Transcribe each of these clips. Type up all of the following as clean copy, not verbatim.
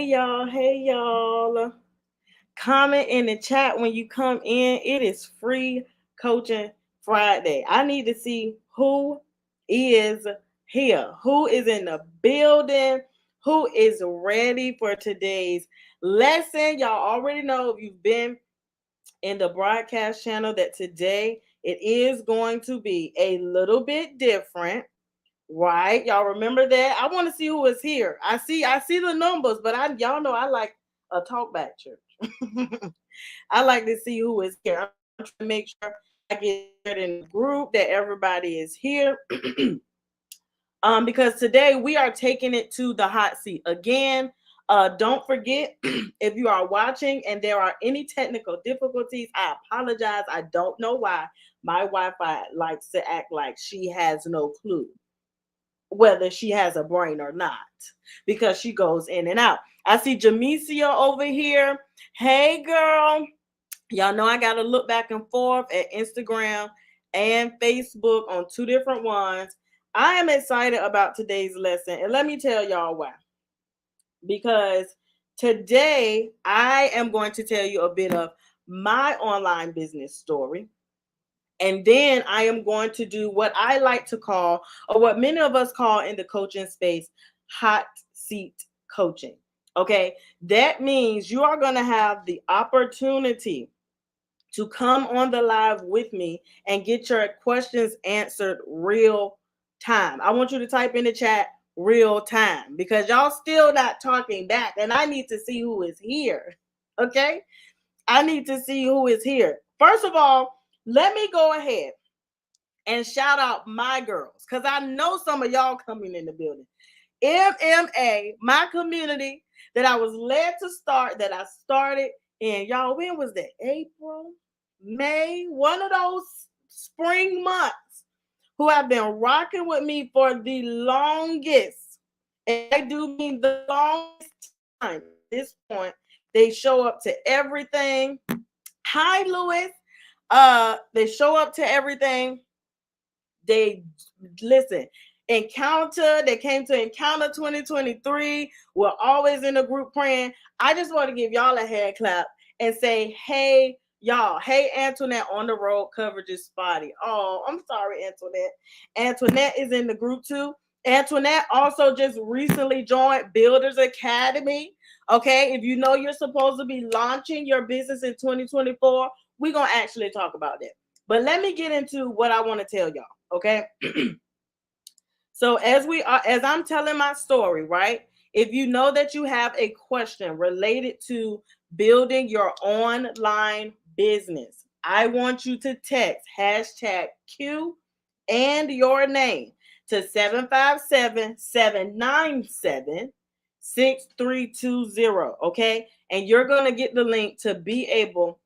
Hey y'all. Comment in the chat when you come in. It is free coaching Friday. I need to see who is here, who is in the building, who is ready for today's lesson. Y'all already know if you've been in the broadcast channel that today it is going to be a little bit different. Right, y'all remember that? I want to see who is here. I see the numbers, but y'all know I like a talkback church. I like to see who is here. I'm trying to make sure I get it in the group that everybody is here. Because today we are taking it to the hot seat again. Don't forget, if you are watching and there are any technical difficulties, I apologize. I don't know why my Wi-Fi likes to act like she has no clue whether she has a brain or not, because she goes in and out. I see Jamesia over here. Hey, girl. Y'all know I got to look back and forth at Instagram and Facebook on two different ones. I am excited about today's lesson, and let me tell y'all why. Because today I am going to tell you a bit of my online business story. And then I am going to do what I like to call, or what many of us call in the coaching space, hot seat coaching. Okay. That means you are going to have the opportunity to come on the live with me and get your questions answered real time. I want you to type in the chat real time, because y'all still not talking back and I need to see who is here. Okay. I need to see who is here. First of all, let me go ahead and shout out my girls, because I know some of y'all coming in the building. MMA, my community that I was led to start, that I started in, y'all, when was that? April, May, one of those spring months, who have been rocking with me for the longest. And I do mean the longest time. At this point, they show up to everything. Hi, Louis. They show up to everything. They listen. Encounter, they came to Encounter 2023. We're always in a group praying. I just want to give y'all a hand clap and say, hey, y'all. Hey, Antoinette, on the road coverage is spotty. Oh, I'm sorry, Antoinette. Antoinette is in the group too. Antoinette also just recently joined Builders Academy. Okay, if you know you're supposed to be launching your business in 2024, we're going to actually talk about that. But let me get into what I want to tell y'all. Okay. So as I'm telling my story, right? If you know that you have a question related to building your online business, I want you to text hashtag Q and your name to 757-797-6320. Okay. And you're going to get the link to be able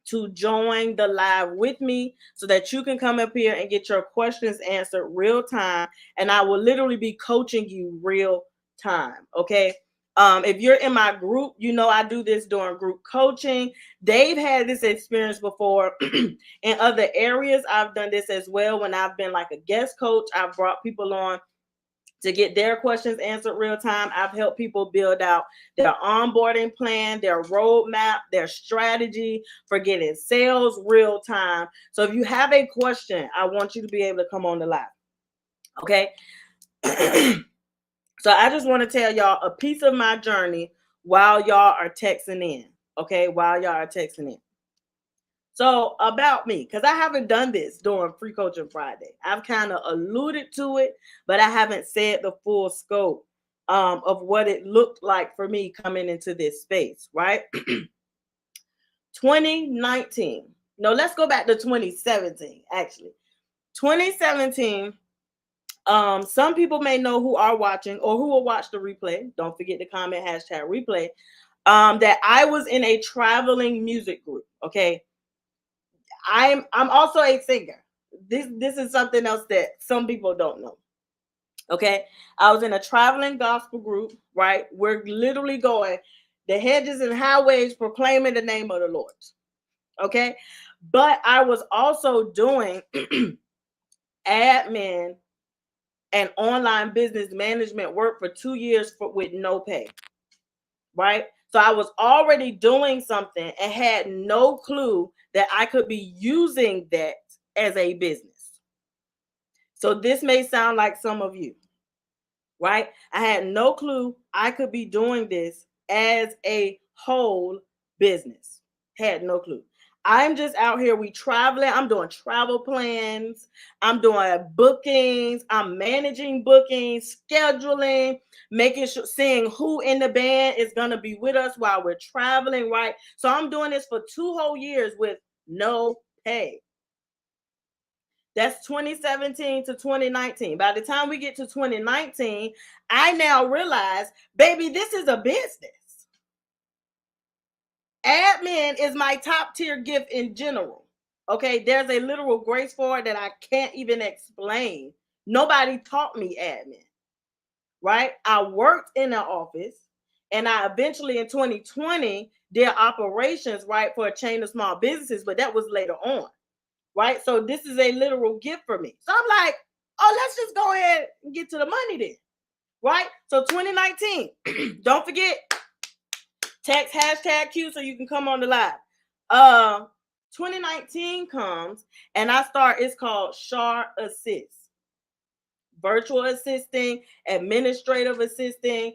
to join the live with me so that you can come up here and get your questions answered real time. And I will literally be coaching you real time. Okay. If you're in my group, you know I do this during group coaching. They've had this experience before in other areas. I've done this as well when I've been like a guest coach. I've brought people on to get their questions answered real time. I've helped people build out their onboarding plan, their roadmap, their strategy for getting sales real time. So if you have a question, I want you to be able to come on the live. Okay. So I just want to tell y'all a piece of my journey while y'all are texting in. Okay. While y'all are texting in. So about me, because I haven't done this during Free Coaching Friday. I've kind of alluded to it, but I haven't said the full scope of what it looked like for me coming into this space, right? 2019. No, let's go back to 2017, actually. 2017, some people may know who are watching or who will watch the replay. Don't forget to comment hashtag replay. That I was in a traveling music group, okay? I'm also a singer. This is something else that some people don't know. Okay. I was in a traveling gospel group, right? We're literally going the hedges and highways proclaiming the name of the Lord. Okay. But I was also doing admin and online business management work for 2 years with no pay. right? So I was already doing something and had no clue that I could be using that as a business. So this may sound like some of you, right? I had no clue I could be doing this as a whole business. Had no clue. I'm just out here. We traveling. I'm doing travel plans. I'm doing bookings. I'm managing bookings, scheduling, making sure, seeing who in the band is gonna be with us while we're traveling. Right. So I'm doing this for 2 whole years with no pay. That's 2017 to 2019. By the time we get to 2019, I now realize, baby, this is a business. Admin is my top tier gift in general. Okay, there's a literal grace for it that I can't even explain. Nobody taught me admin, right? I worked in an office and I eventually in 2020 did operations, right, for a chain of small businesses, but that was later on, right? So this is a literal gift for me. So I'm like, oh, let's just go ahead and get to the money then, right? So 2019, don't forget, text hashtag Q so you can come on the live. 2019 comes and I start, it's called Shar Assist. Virtual assisting, administrative assisting.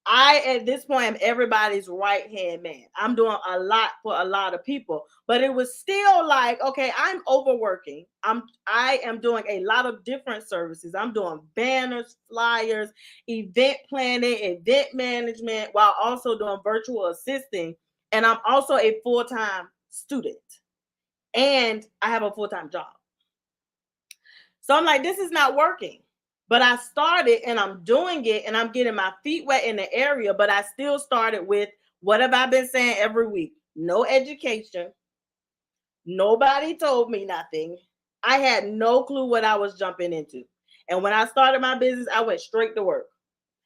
I, at this point, am everybody's right hand man. I'm doing a lot for a lot of people, but it was still like, okay, I'm overworking. I am doing a lot of different services. I'm doing banners, flyers, event planning, event management, while also doing virtual assisting. And I'm also a full-time student, and I have a full-time job. So I'm like, this is not working. But I started and I'm doing it and I'm getting my feet wet in the area. But I still started with, what have I been saying every week? No education. Nobody told me nothing. I had no clue what I was jumping into. And when I started my business, I went straight to work.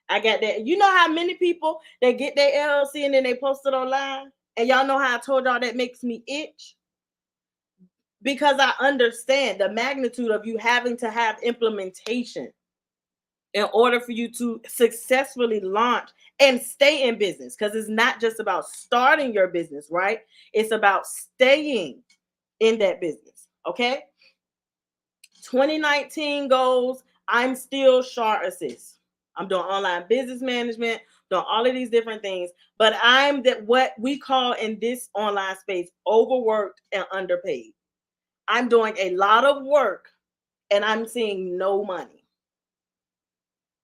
I got that. You know how many people they get their LLC and then they post it online? And y'all know how I told y'all that makes me itch? Because I understand the magnitude of you having to have implementation in order for you to successfully launch and stay in business. Because it's not just about starting your business, right? It's about staying in that business. Okay. 2019 goes, I'm still Shar Assist. I'm doing online business management, doing all of these different things, but I'm that what we call in this online space overworked and underpaid. I'm doing a lot of work and I'm seeing no money.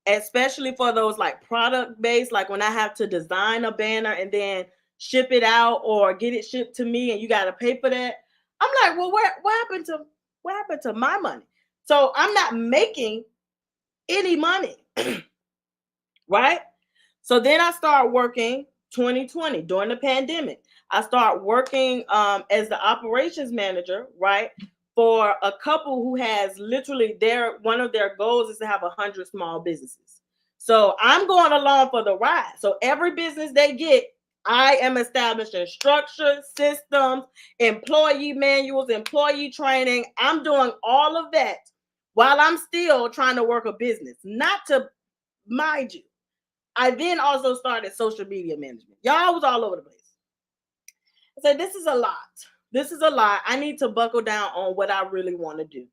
Especially for those like product based, like when I have to design a banner and then ship it out or get it shipped to me and you got to pay for that. I'm like, well, what happened to my money? So I'm not making any money, right? So then I start working 2020 during the pandemic. I start working as the operations manager, right? For a couple who has literally one of their goals is to have 100 small businesses. So I'm going along for the ride. So every business they get, I am establishing structure, systems, employee manuals, employee training. I'm doing all of that while I'm still trying to work a business. Not to, mind you, I then also started social media management. Y'all was all over the place. I said, this is a lot. This is a lot. I need to buckle down on what I really want to do,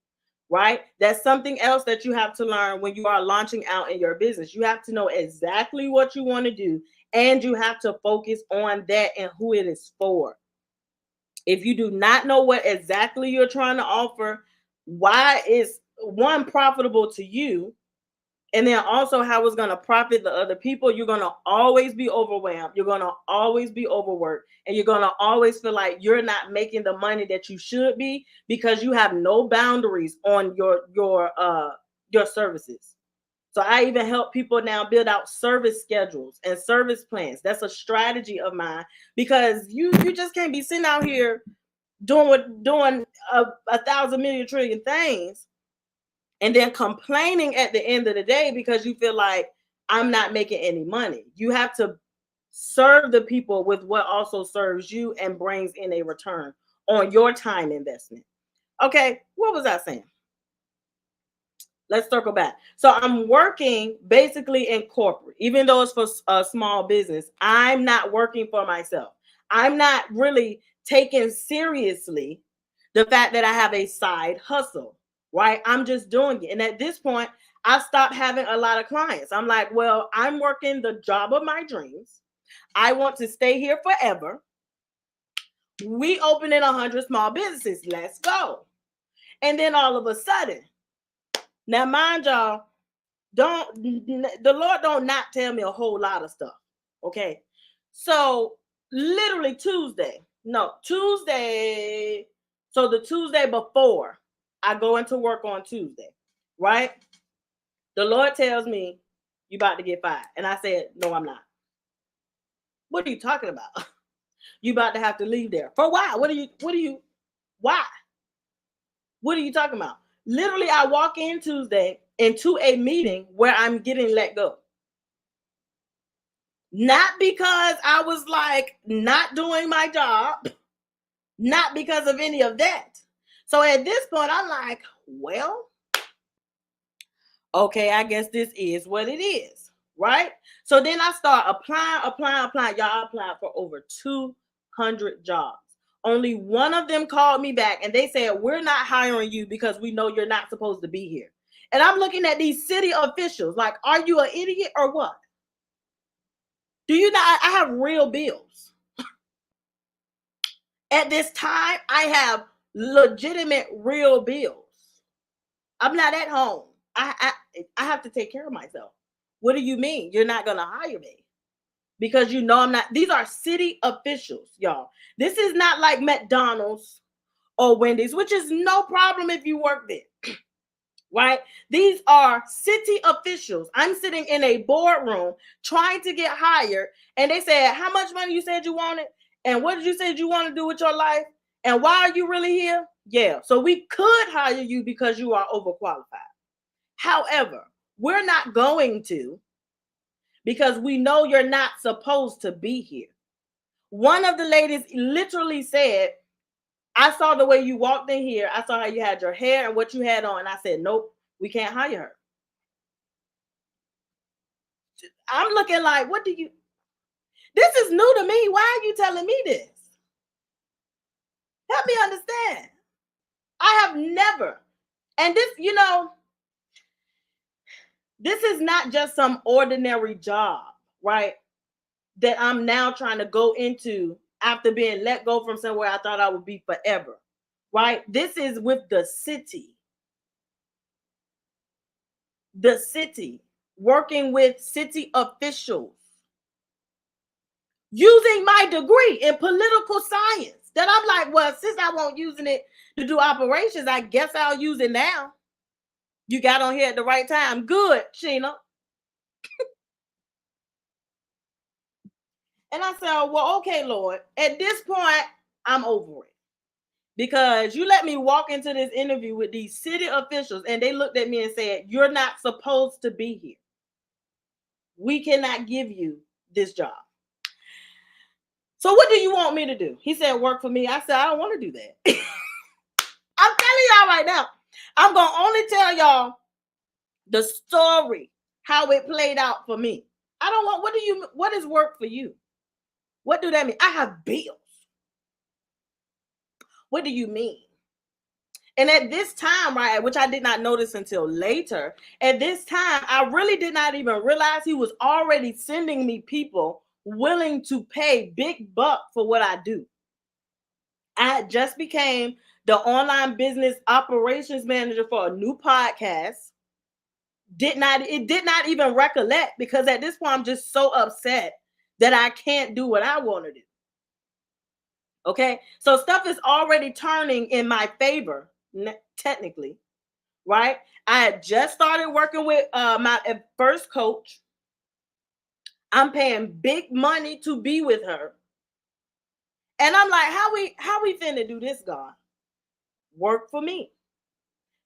right? That's something else that you have to learn when you are launching out in your business. You have to know exactly what you want to do, and you have to focus on that and who it is for. If you do not know what exactly you're trying to offer, why is one profitable to you, and then also how it's going to profit the other people, you're going to always be overwhelmed. You're going to always be overworked, and you're going to always feel like you're not making the money that you should be because you have no boundaries on your services. So I even help people now build out service schedules and service plans. That's a strategy of mine, because you just can't be sitting out here doing a thousand million trillion things and then complaining at the end of the day because you feel like I'm not making any money. You have to serve the people with what also serves you and brings in a return on your time investment. Okay, what was I saying? let's circle back. So I'm working basically in corporate, even though it's for a small business. I'm not working for myself. I'm not really taking seriously the fact that I have a side hustle, right? I'm just doing it. And at this point, I stopped having a lot of clients. I'm like, well, I'm working the job of my dreams. I want to stay here forever. We opening 100 small businesses. Let's go. And then all of a sudden, now mind y'all, the Lord don't not tell me a whole lot of stuff. Okay. So literally Tuesday. So the Tuesday before I go into work on Tuesday, right? The Lord tells me, you about to get fired. And I said, no, I'm not. What are you talking about? You about to have to leave there. For why? Why? What are you talking about? Literally, I walk in Tuesday into a meeting where I'm getting let go. Not because I was like not doing my job, not because of any of that. So at this point, I'm like, well, okay, I guess this is what it is, right? So then I start applying. Y'all applied for over 200 jobs. Only one of them called me back and they said, we're not hiring you because we know you're not supposed to be here. And I'm looking at these city officials like, are you an idiot or what? Do you not? I have real bills. At this time, I have legitimate real bills. I'm not at home. I have to take care of myself. What do you mean? You're not going to hire me? Because you know I'm not. These are city officials, y'all. This is not like McDonald's or Wendy's, which is no problem if you work there, right? These are city officials. I'm sitting in a boardroom trying to get hired, and they said, how much money you said you wanted? And what did you say you want to do with your life? And why are you really here? Yeah, so we could hire you because you are overqualified. However, we're not going to because we know you're not supposed to be here. One of the ladies literally said, I saw the way you walked in here. I saw how you had your hair and what you had on. I said, nope, we can't hire her. I'm looking like, this is new to me. Why are you telling me this? Help me understand. I have never, and this, this is not just some ordinary job, right? That I'm now trying to go into after being let go from somewhere I thought I would be forever, right? This is with the city. The city, working with city officials, using my degree in political science. That I'm like, well, since I won't using it to do operations, I guess I'll use it now. You got on here at the right time. Good, Sheena. And I said, well, okay, Lord, at this point, I'm over it. Because you let me walk into this interview with these city officials and they looked at me and said, you're not supposed to be here. We cannot give you this job. So what do you want me to do? He said, work for me. I said, I don't want to do that. I'm telling y'all right now, I'm going to only tell y'all the story, how it played out for me. I don't want, what is work for you? What do that mean? I have bills. What do you mean? And at this time, right, which I did not notice until later, at this time, I really did not even realize he was already sending me people willing to pay big buck for what I do. I just became the online business operations manager for a new podcast. It did not even recollect because at this point, I'm just so upset that I can't do what I want to do. Okay, so stuff is already turning in my favor, technically, right? I had just started working with my first coach. I'm paying big money to be with her. And I'm like, how we finna do this, God? Work for me.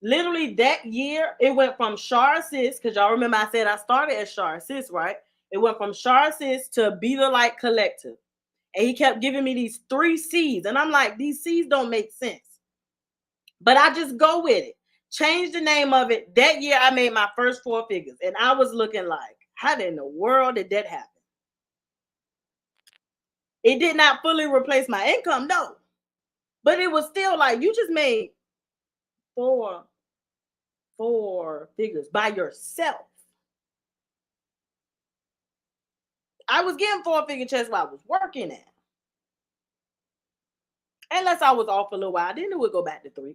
Literally that year, it went from Shar Assist, because y'all remember I said I started at Shar Assist, right? It went from Shar Assist to Be the Light Collective. And he kept giving me these 3 C's. And I'm like, these C's don't make sense. But I just go with it. changed the name of it. That year I made my first 4 figures, and I was looking like, how in the world did that happen? It did not fully replace my income, no. But it was still like, you just made four figures by yourself. I was getting 4-figure checks while I was working at. Unless I was off a little while, then it would go back to 3.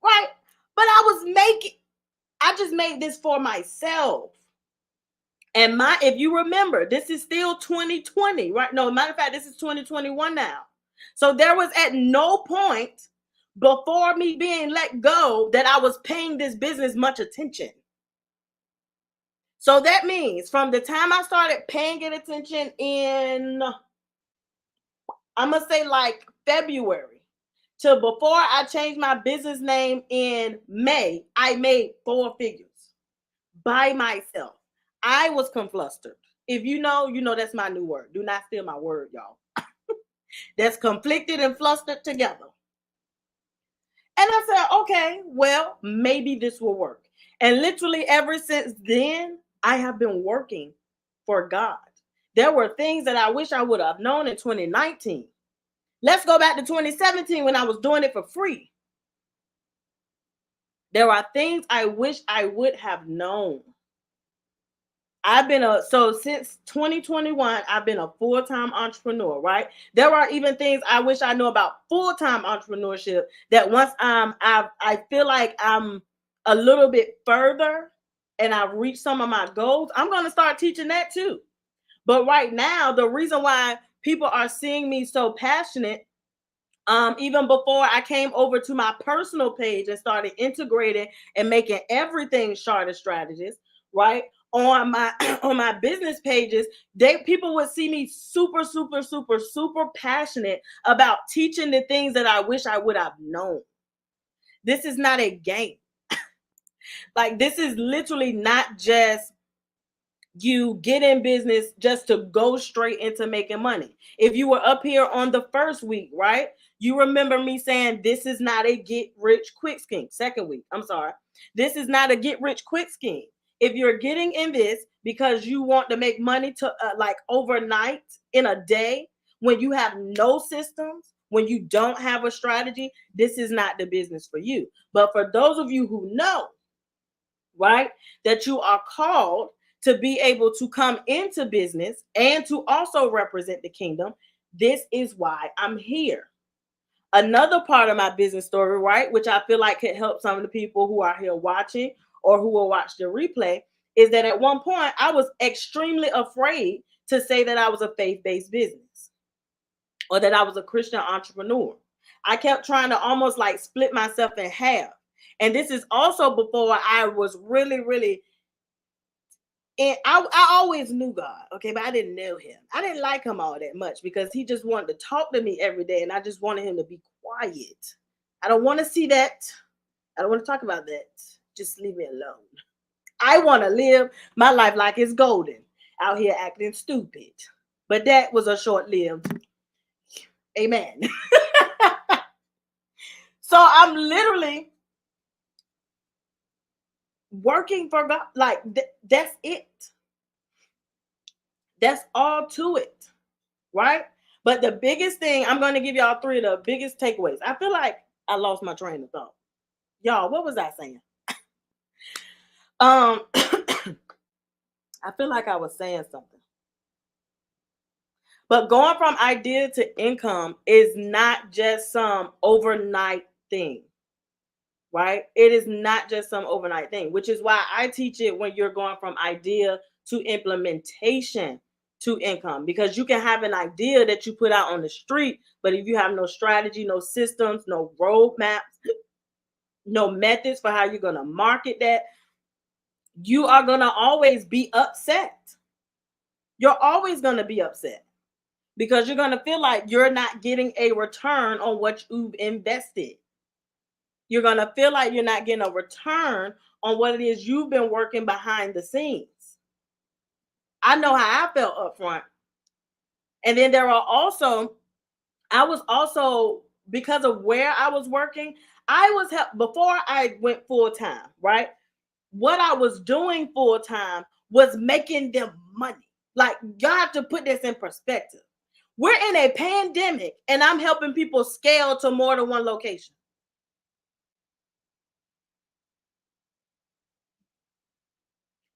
Right? But I just made this for myself. And if you remember, this is still 2020, right? No, matter of fact, this is 2021 now. So there was at no point before me being let go that I was paying this business much attention. So that means from the time I started paying it attention in, I'm going to say like February, till before I changed my business name in May, I made 4 figures by myself. I was conflustered. If you know, you know that's my new word. Do not steal my word, y'all. That's conflicted and flustered together. And I said, okay, well, maybe this will work. And literally ever since then, I have been working for God. There were things that I wish I would have known in 2019. Let's go back to 2017 when I was doing it for free. There are things I wish I would have known. Since 2021, I've been a full-time entrepreneur, right? There are even things I wish I knew about full-time entrepreneurship that once I feel like I'm a little bit further and I've reached some of my goals, I'm going to start teaching that too. But right now, the reason why people are seeing me so passionate, even before I came over to my personal page and started integrating and making everything Sharda Strategist, right? On my business pages, people would see me super passionate about teaching the things that I wish I would have known. This is not a game. Like, this is literally not just you get in business just to go straight into making money. If you were up here on the first week, right? You remember me saying this is not a get rich quick scheme. Second week, I'm sorry. This is not a get rich quick scheme. If you're getting in this because you want to make money to like overnight in a day, when you have no systems, when you don't have a strategy, this is not the business for you. But for those of you who know, right, that you are called to be able to come into business and to also represent the kingdom, this is why I'm here. Another part of my business story, right, which I feel like could help some of the people who are here watching or who will watch the replay, is that at one point I was extremely afraid to say that I was a faith-based business or that I was a Christian entrepreneur. I kept trying to almost like split myself in half. And this is also before I was really, and I always knew God, okay, but I didn't know him. I didn't like him all that much because he just wanted to talk to me every day, and I just wanted him to be quiet. I don't want to see that. I don't want to talk about that. Just leave me alone. I want to live my life like it's golden, out here acting stupid. But that was a short-lived. Amen. So I'm literally working for God. Like that's it. That's all to it, right? But the biggest thing, I'm going to give y'all 3 of the biggest takeaways. I feel like I lost my train of thought. Y'all, what was I saying? I feel like I was saying something. But going from idea to income is not just some overnight thing, right? It is not just some overnight thing, which is why I teach it when you're going from idea to implementation to income, because you can have an idea that you put out on the street, but if you have no strategy, no systems, no roadmaps, no methods for how you're going to market that, you are going to always be upset. You're always going to be upset because you're going to feel like you're not getting a return on what you've invested. You're going to feel like you're not getting a return on what it is you've been working behind the scenes. I know how I felt up front. And then I was also because of where I was working, I was before I went full time, right? What I was doing full time was making them money. Like, you have to put this in perspective. We're in a pandemic and I'm helping people scale to more than one location.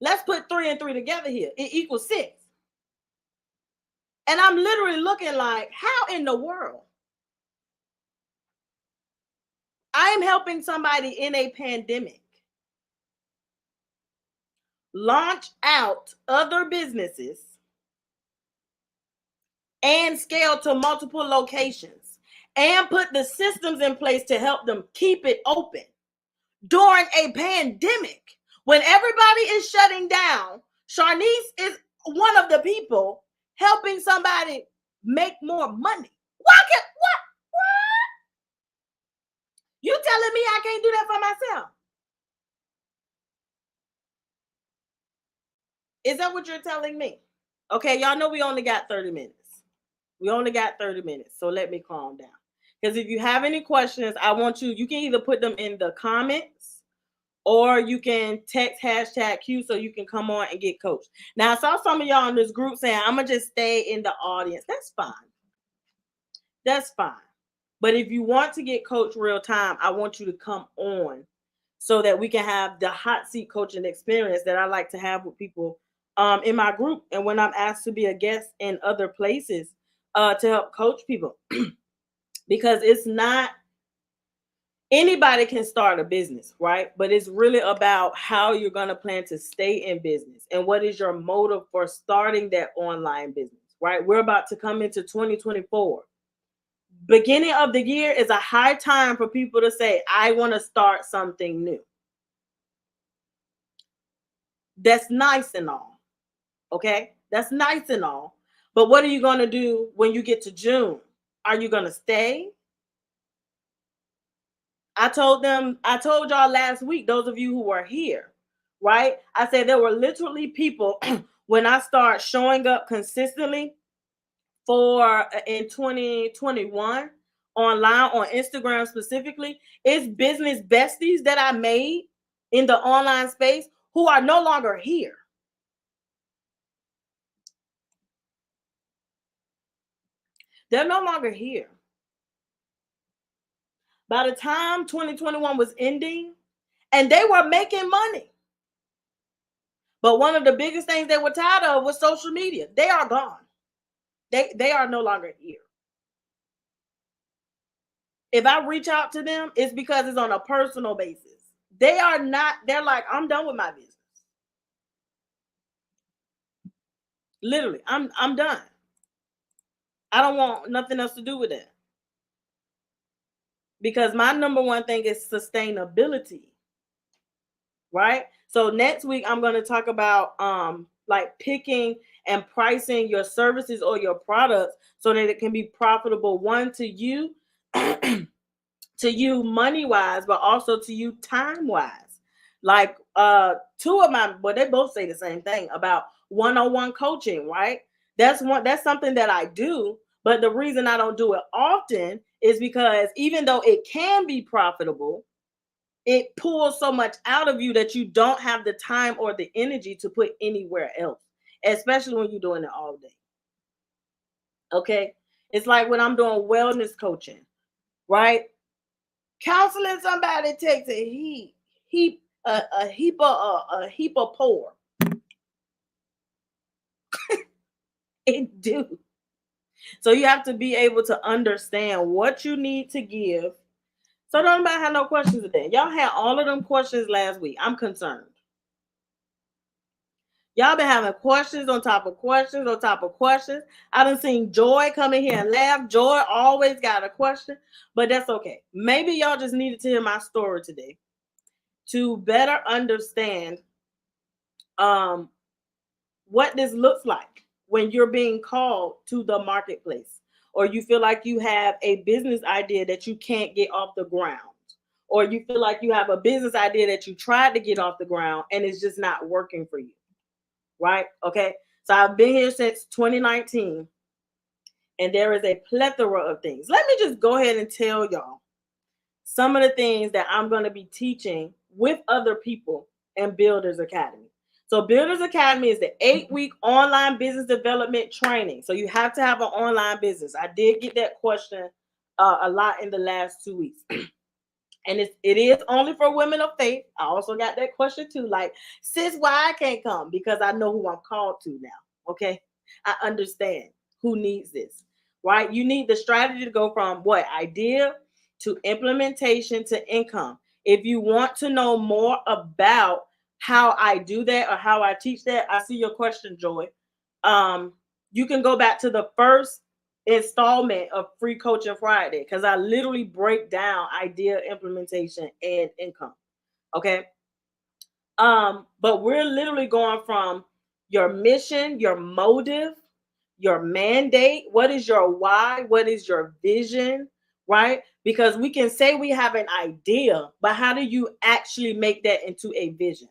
Let's put 3 and 3 together here. It equals 6. And I'm literally looking like, how in the world? I'm helping somebody in a pandemic launch out other businesses and scale to multiple locations and put the systems in place to help them keep it open during a pandemic when everybody is shutting down. Sharnice is one of the people helping somebody make more money. What? You telling me I can't do that for myself? Is that what you're telling me? Okay, y'all know we only got 30 minutes. We only got 30 minutes, so let me calm down. Because if you have any questions, I want you can either put them in the comments or you can text #Q so you can come on and get coached. Now, I saw some of y'all in this group saying, I'm going to just stay in the audience. That's fine. That's fine. But if you want to get coached real time, I want you to come on so that we can have the hot seat coaching experience that I like to have with people in my group. And when I'm asked to be a guest in other places to help coach people, because it's not, anybody can start a business, right? But it's really about how you're going to plan to stay in business and what is your motive for starting that online business, right? We're about to come into 2024. Beginning of the year is a high time for people to say, I want to start something new. That's nice and all. Okay? That's nice and all. But what are you going to do when you get to June? Are you going to stay? I told y'all last week, those of you who are here, right? I said there were literally people when I start showing up consistently in 2021 online on Instagram specifically, it's business besties that I made in the online space who are no longer here. They're no longer here. By the time 2021 was ending, and they were making money. But one of the biggest things they were tired of was social media. They are gone. They are no longer here. If I reach out to them, it's because it's on a personal basis. They're like, I'm done with my business. Literally, I'm done. I don't want nothing else to do with it. Because my number one thing is sustainability. Right? So next week I'm going to talk about like picking and pricing your services or your products so that it can be profitable, one, to you to you money wise, but also to you time wise. Like two of my, well, they both say the same thing about one-on-one coaching, right? That's something that I do, but the reason I don't do it often is because even though it can be profitable, it pulls so much out of you that you don't have the time or the energy to put anywhere else, especially when you're doing it all day. Okay? It's like when I'm doing wellness coaching, right? Counseling somebody takes a heap of pour. It do. So you have to be able to understand what you need to give. So don't nobody have no questions today. Y'all had all of them questions last week. I'm concerned. Y'all been having questions on top of questions on top of questions. I done seen Joy come in here and laugh. Joy always got a question, but that's okay. Maybe y'all just needed to hear my story today to better understand what this looks like when you're being called to the marketplace, or you feel like you have a business idea that you can't get off the ground, or you feel like you have a business idea that you tried to get off the ground and it's just not working for you. Right? Okay. So I've been here since 2019. And there is a plethora of things. Let me just go ahead and tell y'all some of the things that I'm going to be teaching with other people in Builders Academy. So Builders Academy is the 8-week online business development training. So you have to have an online business. I did get that question a lot in the last 2 weeks. And it is only for women of faith. I also got that question too. Like, sis, why I can't come? Because I know who I'm called to now. Okay. I understand who needs this, right? You need the strategy to go from what? Idea to implementation to income. If you want to know more about how I do that or how I teach that, I see your question, Joy. You can go back to the first installment of Free Coaching Friday because I literally break down idea, implementation, and income. Okay. But we're literally going from your mission, your motive, your mandate. What is your why? What is your vision? Right? Because we can say we have an idea, but how do you actually make that into a vision?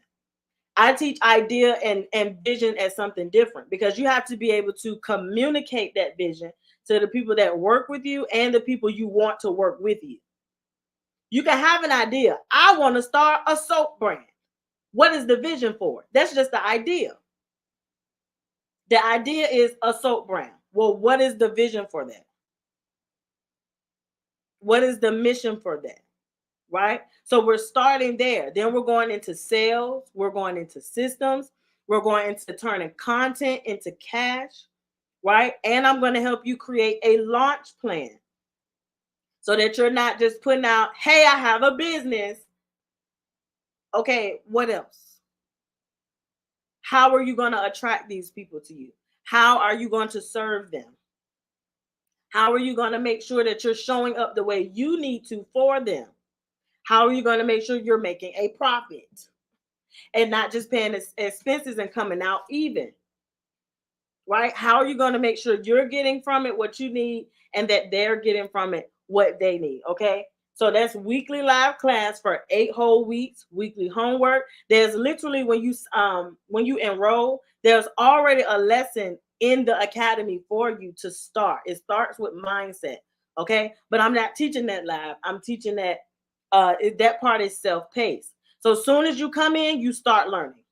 I teach idea and vision as something different because you have to be able to communicate that vision to the people that work with you and the people you want to work with you. You can have an idea. I want to start a soap brand. What is the vision for it? That's just the idea. The idea is a soap brand. Well, what is the vision for that? What is the mission for that? Right? So we're starting there. Then we're going into sales. We're going into systems. We're going into turning content into cash. Right? And I'm going to help you create a launch plan so that you're not just putting out, hey, I have a business. Okay, what else? How are you going to attract these people to you? How are you going to serve them? How are you going to make sure that you're showing up the way you need to for them? How are you going to make sure you're making a profit and not just paying expenses and coming out even? Right? How are you going to make sure you're getting from it what you need and that they're getting from it what they need? Okay. So that's weekly live class for 8 whole weeks, weekly homework. There's literally when you enroll, there's already a lesson in the academy for you to start. It starts with mindset. Okay. But I'm not teaching that live. I'm teaching that that part is self-paced. So as soon as you come in, you start learning.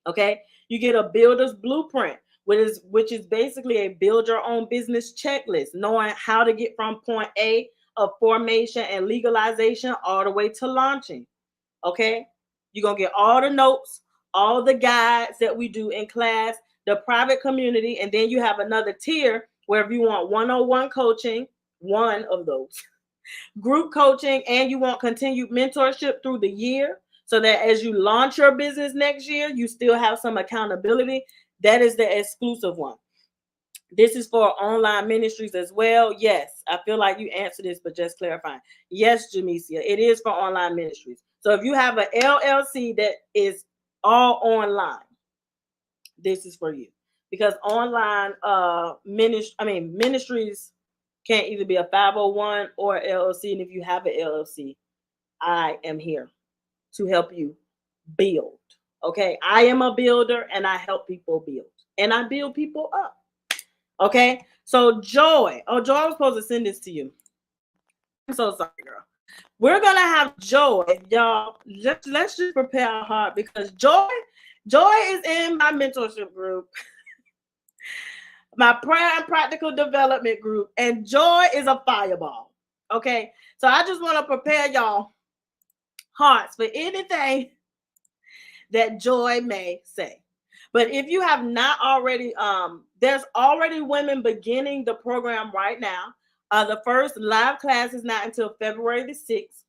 Okay. You get a builder's blueprint, which is basically a build your own business checklist, knowing how to get from point A of formation and legalization all the way to launching. Okay. You're going to get all the notes, all the guides that we do in class, the private community, and then you have another tier where if you want one-on-one coaching, one of those, group coaching, and you want continued mentorship through the year so that as you launch your business next year, you still have some accountability. That is the exclusive one. This is for online ministries as well. Yes, I feel like you answered this, but just clarifying. Yes, Jamesia, it is for online ministries. So if you have an LLC that is all online, this is for you. Because online ministries can't either be a 501 or LLC. And if you have an LLC, I am here to help you build. Okay. I am a builder and I help people build and I build people up. Okay. So Joy. Oh, Joy, I was supposed to send this to you. I'm so sorry, girl. We're gonna have Joy, y'all. Let's just prepare our heart because Joy is in my mentorship group. My prayer and practical development group, and Joy is a fireball. Okay, so I just want to prepare y'all hearts for anything that Joy may say. But if you have not already, there's already women beginning the program right now. The first live class is not until February the 6th.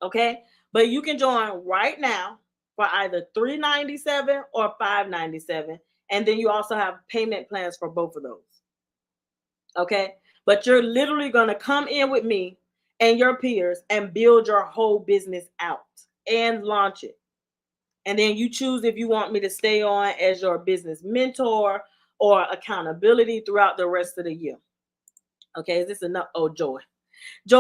Okay, but you can join right now for either $397 or $597, and then you also have payment plans for both of those. Okay, but you're literally going to come in with me and your peers and build your whole business out and launch it. And then you choose if you want me to stay on as your business mentor or accountability throughout the rest of the year. Okay, is this enough? Oh, Joy,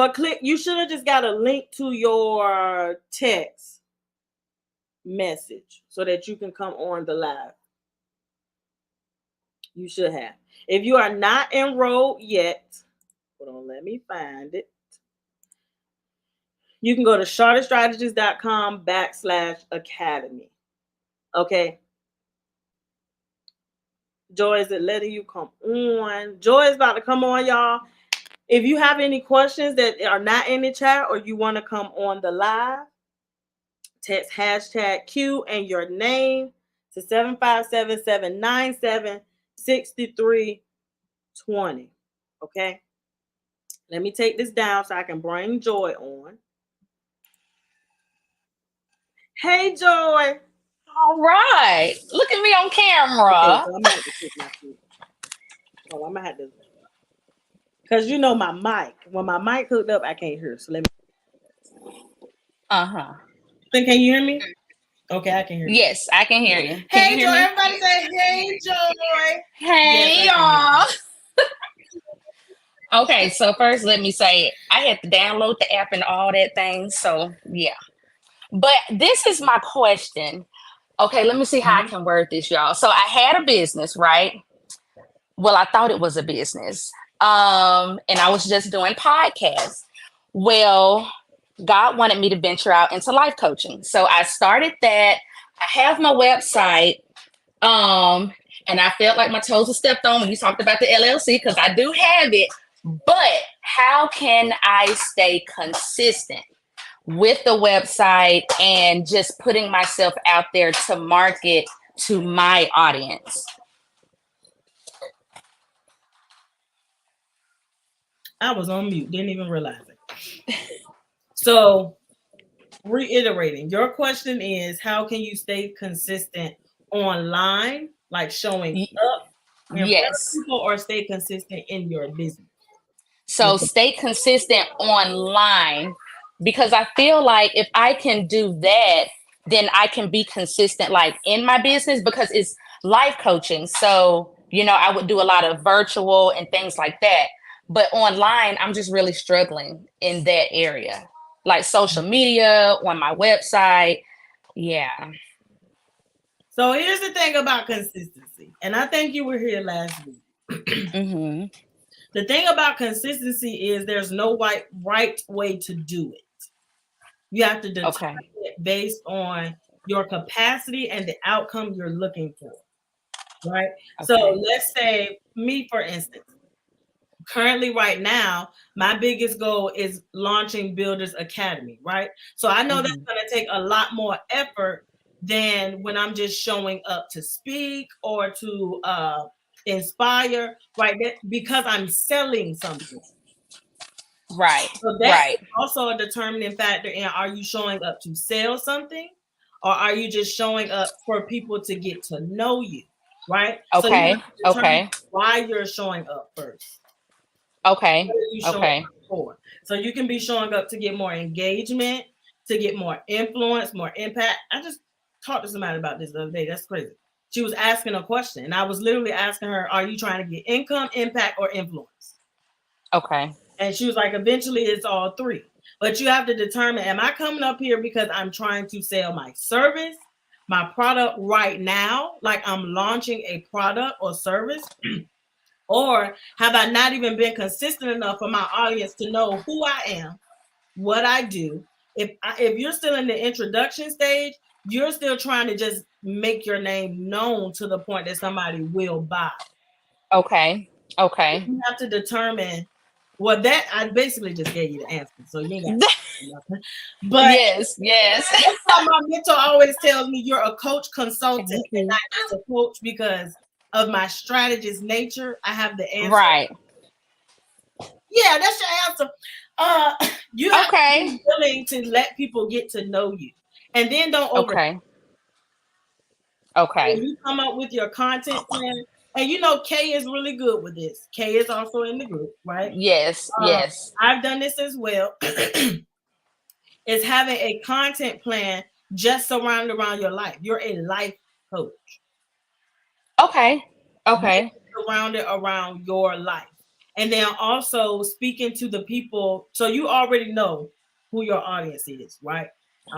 click. You should have just got a link to your text message so that you can come on the live. You should have. If you are not enrolled yet, hold on, let me find it. You can go to charlottestrategies.com/academy. Okay. Joy, is it letting you come on? Joy is about to come on, y'all. If you have any questions that are not in the chat or you want to come on the live, text hashtag Q and your name to 757-797-6320. Okay. Let me take this down so I can bring Joy on. Hey, Joy. All right. Look at me on camera. Okay, so I'm gonna have to take my seat. Oh, I'm gonna have to, because you know my mic. When my mic hooked up, I can't hear. So let me. Then can you hear me? Okay, I can hear you. Yes, I can hear you. Hey, Joy. Everybody say, hey, Joy. Hey, y'all. Okay, so first let me say I had to download the app and all that thing. So yeah. But this is my question. Okay, let me see how I can word this, y'all. So I had a business, right? Well, I thought it was a business. And I was just doing podcasts. Well, God wanted me to venture out into life coaching. So I started that. I have my website. And I felt like my toes were stepped on when you talked about the LLC, because I do have it. But how can I stay consistent with the website and just putting myself out there to market to my audience? I was on mute, didn't even realize it. So, reiterating, your question is, how can you stay consistent online, like showing up in front of people, or stay consistent in your business? So stay consistent online, because I feel like if I can do that, then I can be consistent like in my business, because it's life coaching. So, I would do a lot of virtual and things like that. But online, I'm just really struggling in that area, like social media, on my website. Yeah. So here's the thing about consistency. And I think you were here last week. The thing about consistency is there's no right way to do it. You have to determine it based on your capacity and the outcome you're looking for. Right? So let's say me, for instance, currently right now, my biggest goal is launching Builders Academy, right? So I know that's going to take a lot more effort than when I'm just showing up to speak or to inspire, right? Because I'm selling something. Right. So that's also a determining factor in, are you showing up to sell something, or are you just showing up for people to get to know you, right? So you have to determine why you're showing up first. Okay. For? So you can be showing up to get more engagement, to get more influence, more impact. I just talked to somebody about this the other day. That's crazy. She was asking a question, and I was literally asking her, are you trying to get income, impact, or influence? Okay. And she was like, eventually it's all three. But you have to determine, am I coming up here because I'm trying to sell my service, my product right now, like I'm launching a product or service? Or have I not even been consistent enough for my audience to know who I am, what I do? If you're still in the introduction stage, you're still trying to just make your name known to the point that somebody will buy. Okay. You have to determine. Well, that I basically just gave you the answer, so you ain't got nothing. But yes. That's why my mentor always tells me you're a coach consultant and not just a coach, because of my strategist nature. I have the answer. Right. Yeah, that's your answer. You have to be willing to let people get to know you, and then don't over. Okay. When you come up with your content plan, and Kay is really good with this. Kay is also in the group, right? Yes. I've done this as well. Is having a content plan just surrounded around your life. You're a life coach. Okay. Surrounded around your life. And then also speaking to the people. So you already know who your audience is, right?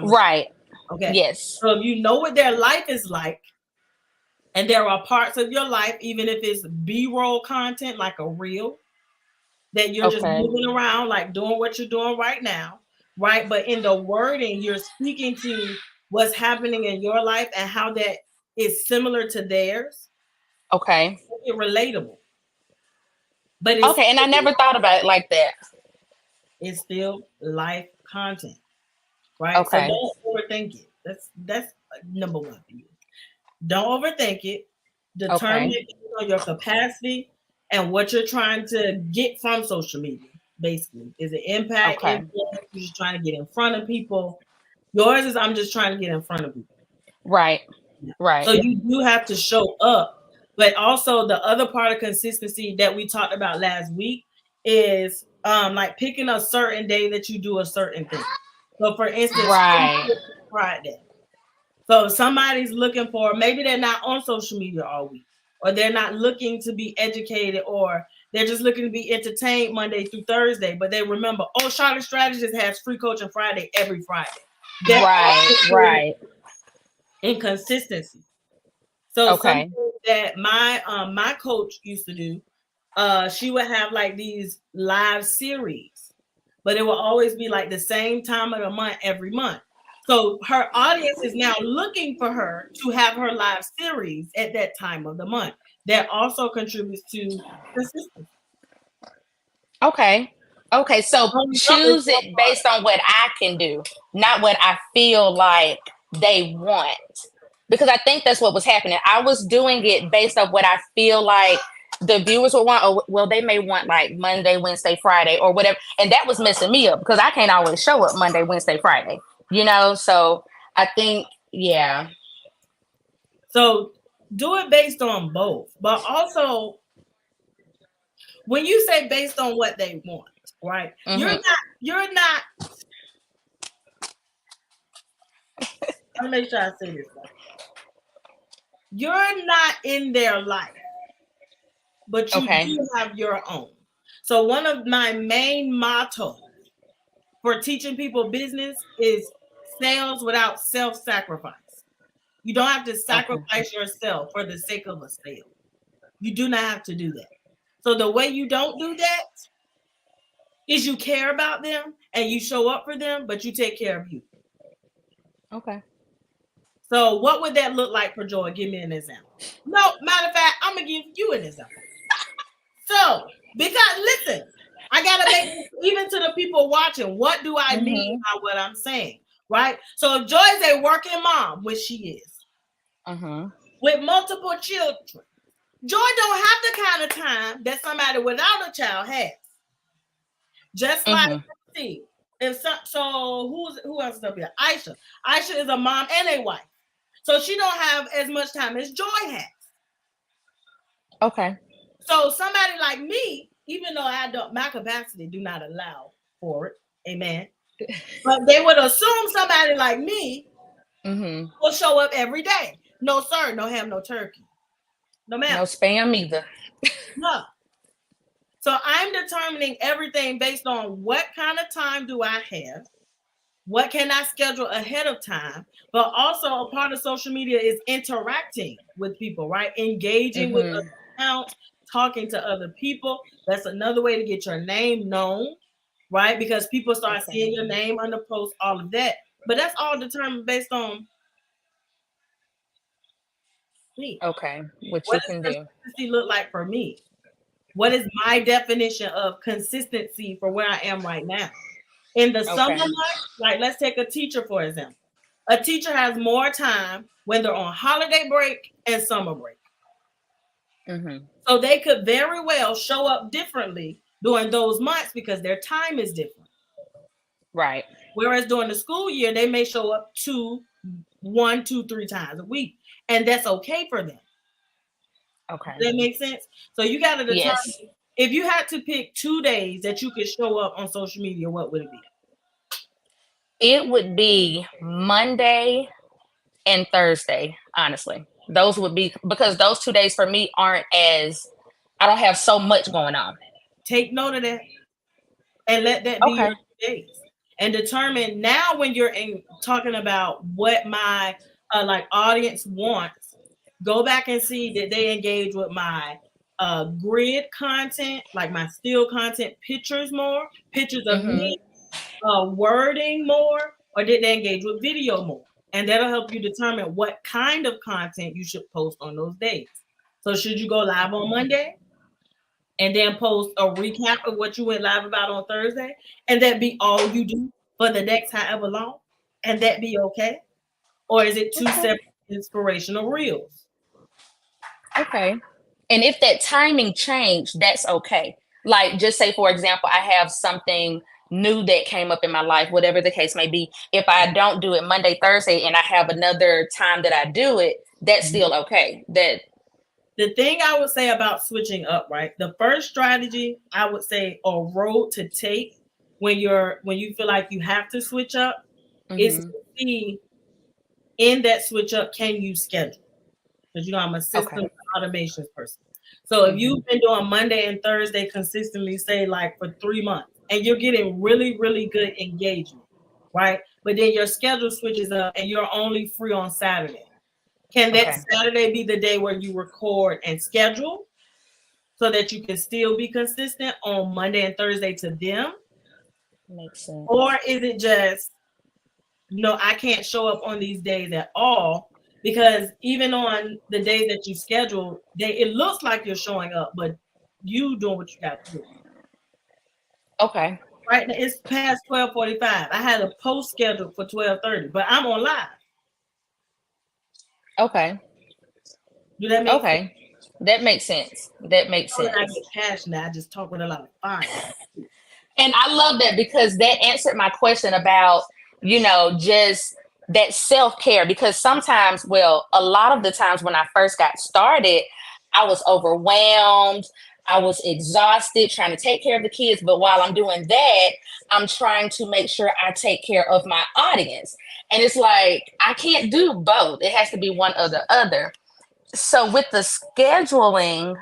Right. Okay. Yes. So if you know what their life is like, And there are parts of your life, even if it's B-roll content, like a reel, that you're just Okay. moving around, like doing what you're doing right now, right? But in the wording, you're speaking to what's happening in your life and how that is similar to theirs. Okay. It's relatable. But it's Okay, and I never thought about it like that. it's still life content, right? So Okay. don't overthink it. That's number one for you. Don't overthink it. Determine Okay. your capacity and what you're trying to get from social media. Basically, is it impact, Okay. influence? You're just trying to get in front of people. Yours is I'm just trying to get in front of people. Right. Right. So you do have to show up, but also the other part of consistency that we talked about last week is like picking a certain day that you do a certain thing. So for instance, Right. Friday. So if somebody's looking for, maybe they're not on social media all week, or they're not looking to be educated, or they're just looking to be entertained Monday through Thursday, but they remember, oh, Charlotte Strategist has free coaching Friday every Friday. That's Right. inconsistency. So Okay. something that my coach used to do, she would have like these live series, but it will always be like the same time of the month every month. So her audience is now looking for her to have her live series at that time of the month. That also contributes to consistency. Okay. Okay. So choose it based on what I can do, not what I feel like they want. Because I think that's what was happening. I was doing it based on what I feel like the viewers would want. Or, well, they may want like Monday, Wednesday, Friday, or whatever. And that was messing me up because I can't always show up Monday, Wednesday, Friday, So I think, yeah. So do it based on both, but also when you say based on what they want, right? Mm-hmm. You're not. Let me make sure I say this right. You're not in their life, but you do have your own. So one of my main mottos for teaching people business is sales without self-sacrifice. You don't have to sacrifice yourself for the sake of a sale. You do not have to do that. So the way you don't do that is you care about them and you show up for them, but you take care of you. Okay. So what would that look like for Joy? Give me an example. No, matter of fact, I'm gonna give you an example. So, because listen, I gotta make even to the people watching, what do I mean by what I'm saying? Right? So if Joy is a working mom, which she is, with multiple children, Joy don't have the kind of time that somebody without a child has. Just like see, if so who else is up here? Aisha. Aisha is a mom and a wife. So she don't have as much time as Joy has. Okay. So somebody like me, even though my capacity do not allow for it, amen. But they would assume somebody like me will show up every day. No, sir, no ham, no turkey. No ma'am. No spam either. No. So I'm determining everything based on what kind of time do I have, what can I schedule ahead of time, but also a part of social media is interacting with people, right? Engaging with other accounts, talking to other people. That's another way to get your name known, right? Because people start seeing your name on the post, all of that. But that's all determined based on me. Okay. What What you can does do. consistency look like for me? What is my definition of consistency for where I am right now? In the summer months, like let's take a teacher, for example. A teacher has more time when they're on holiday break and summer break. So they could very well show up differently during those months because their time is different. Right. Whereas during the school year, they may show up 1, 2, 3 times a week. And that's okay for them. Okay. Does that make sense? So you got to determine if you had to pick 2 days that you could show up on social media, what would it be? It would be Monday and Thursday, honestly. Those would be because those 2 days for me aren't as I don't have so much going on. Take note of that and let that be your days. And determine now when you're talking about what my like audience wants, Go back and see that they engage with my grid content, like my still content, pictures more, pictures of me, wording more, or did they engage with video more? And that'll help you determine what kind of content you should post on those days. So should you go live on Monday and then post a recap of what you went live about on Thursday, and that be all you do for the next however long, and that be okay? Or is it two separate inspirational reels? Okay. And if that timing changed, that's okay. Like, just say, for example, I have something new that came up in my life, whatever the case may be. If I don't do it Monday, Thursday, and I have another time that I do it, that's still okay. That The thing I would say about switching up, right? The first strategy I would say, or road to take when you feel like you have to switch up, is to see in that switch up, can you schedule? Because I'm a system automation person. So if you've been doing Monday and Thursday consistently, say like for 3 months, and you're getting really, really good engagement, right? But then your schedule switches up and you're only free on Saturday. Can that Saturday be the day where you record and schedule so that you can still be consistent on Monday and Thursday to them? makes sense. Or is it just, no, I can't show up on these days at all? Because even on the days that you schedule, it looks like you're showing up, but you doing what you got to do. Okay. Right now, it's past 12:45. I had a post scheduled for 12:30, but I'm on live. Okay. Do that make sense? That makes sense. That makes sense. I get passionate. I just talk with a lot of fire. And I love that because that answered my question about, just that self-care. Because sometimes, a lot of the times when I first got started, I was overwhelmed. I was exhausted trying to take care of the kids. But while I'm doing that, I'm trying to make sure I take care of my audience. And it's like, I can't do both. It has to be one or the other. So with the scheduling,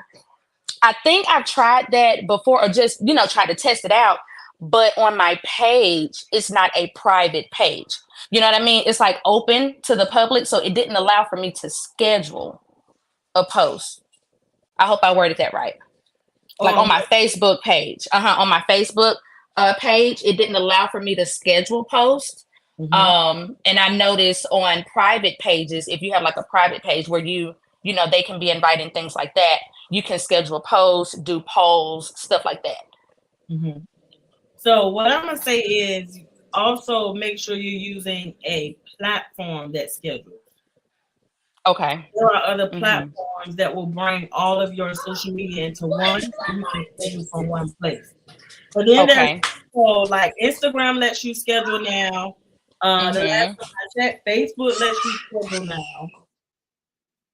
I think I've tried that before, or just, try to test it out. But on my page, it's not a private page. You know what I mean? It's like open to the public. So it didn't allow for me to schedule a post. I hope I worded that right. Like on my Facebook page. On my Facebook page, it didn't allow for me to schedule posts. And I noticed on private pages, if you have like a private page where they can be inviting things like that, you can schedule posts, do polls, stuff like that. So what I'm going to say is also make sure you're using a platform that schedules. Okay. There are other platforms that will bring all of your social media into one, so you can schedule from one place. But then there's like Instagram lets you schedule now. The last time I checked, Facebook lets you schedule now,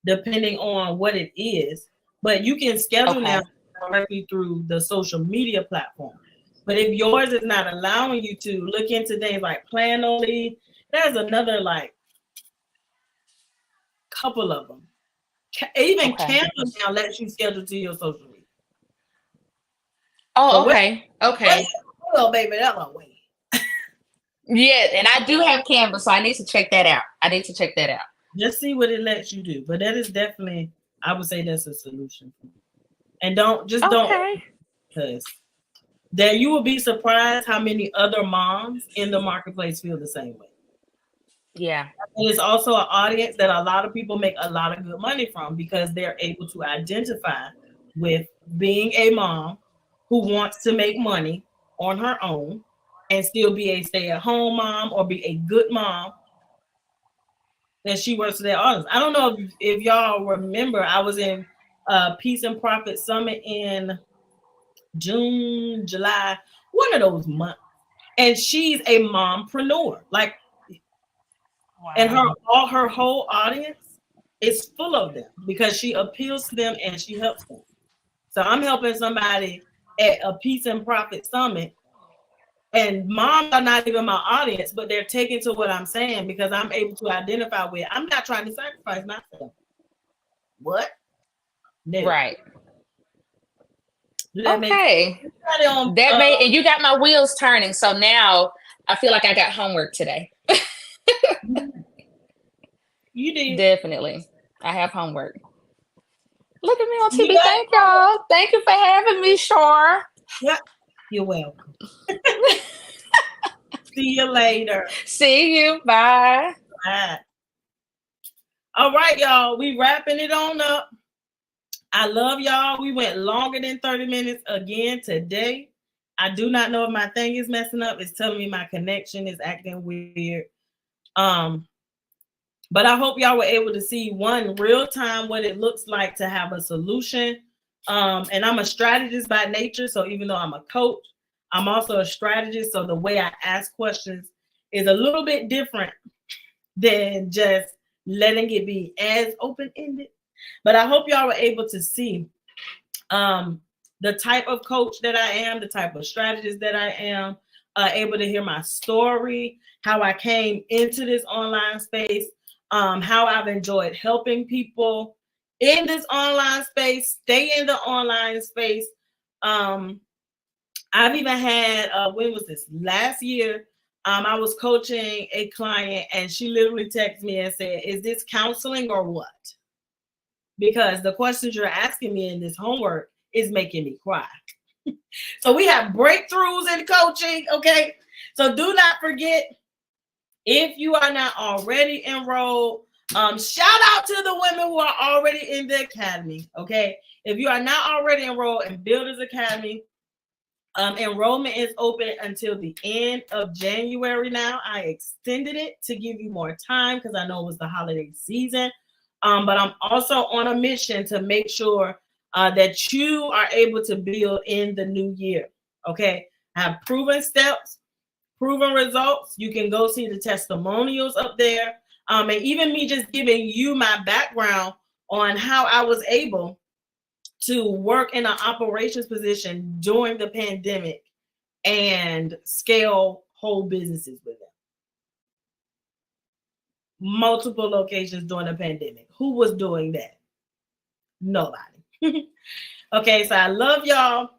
depending on what it is. But you can schedule now directly through the social media platform. But if yours is not allowing you to, look into things like Planoly. There's another like couple of them. Even Canva now lets you schedule to your social media. Oh, so okay. Well, baby, that's a way. Yeah, and I do have Canva, so I need to check that out. Just see what it lets you do. But that is definitely, I would say that's a solution. And don't, because that you will be surprised how many other moms in the marketplace feel the same way. Yeah. And it's also an audience that a lot of people make a lot of good money from because they're able to identify with being a mom who wants to make money on her own and still be a stay-at-home mom or be a good mom that she works with their audience. I don't know if y'all remember, I was in Peace and Profit Summit in June, July, one of those months. And she's a mompreneur. Like, and her whole audience is full of them because she appeals to them and she helps them. So I'm helping somebody at a Peace and Profit Summit, and moms are not even my audience, but they're taken to what I'm saying because I'm able to identify with. I'm not trying to sacrifice myself. What? No. Right. Okay. And you got my wheels turning. So now I feel like I got homework today. You did. Definitely. I have homework. Look at me on You TV. got Thank y'all. Thank you for having me, Shar. Yeah, you're welcome. See you later. See you. Bye. Bye. All right, y'all. We wrapping it on up. I love y'all. We went longer than 30 minutes again today. I do not know if my thing is messing up. It's telling me my connection is acting weird. But I hope y'all were able to see one real time what it looks like to have a solution. And I'm a strategist by nature. So even though I'm a coach, I'm also a strategist. So the way I ask questions is a little bit different than just letting it be as open-ended. But I hope y'all were able to see the type of coach that I am, the type of strategist that I am, able to hear my story, how I came into this online space, how I've enjoyed helping people in this online space, stay in the online space. I've even had, when was this? Last year, I was coaching a client and she literally texted me and said, is this counseling or what? Because the questions you're asking me in this homework is making me cry. So we have breakthroughs in coaching, okay? So do not forget, if you are not already enrolled, shout out to the women who are already in the academy, okay? If you are not already enrolled in Builders Academy, enrollment is open until the end of January now. I extended it to give you more time because I know it was the holiday season. But I'm also on a mission to make sure that you are able to build in the new year, okay? I have proven steps, proven results. You can go see the testimonials up there. And even me just giving you my background on how I was able to work in an operations position during the pandemic and scale whole businesses with them. Multiple locations during the pandemic. Who was doing that? Nobody. Okay, so I love y'all.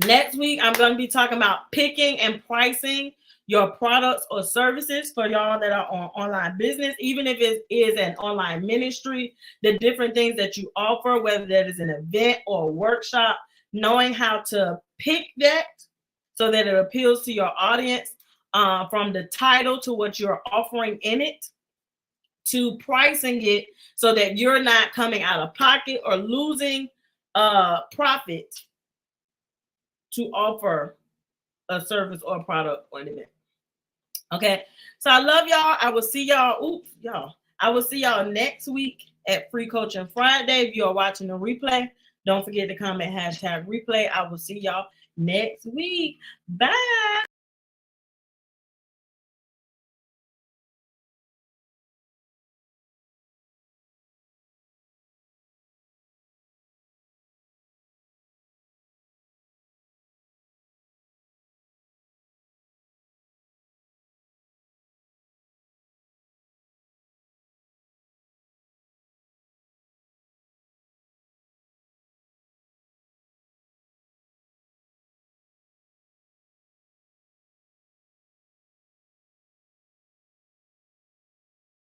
Next week, I'm going to be talking about picking and pricing your products or services for y'all that are on online business, even if it is an online ministry, the different things that you offer, whether that is an event or a workshop, knowing how to pick that so that it appeals to your audience, from the title to what you're offering in it, to pricing it so that you're not coming out of pocket or losing profit to offer a service or a product or an event. Okay, so I love y'all. I will see y'all. I will see y'all next week at Free Coaching Friday. If you are watching the replay, don't forget to comment #replay. I will see y'all next week. Bye.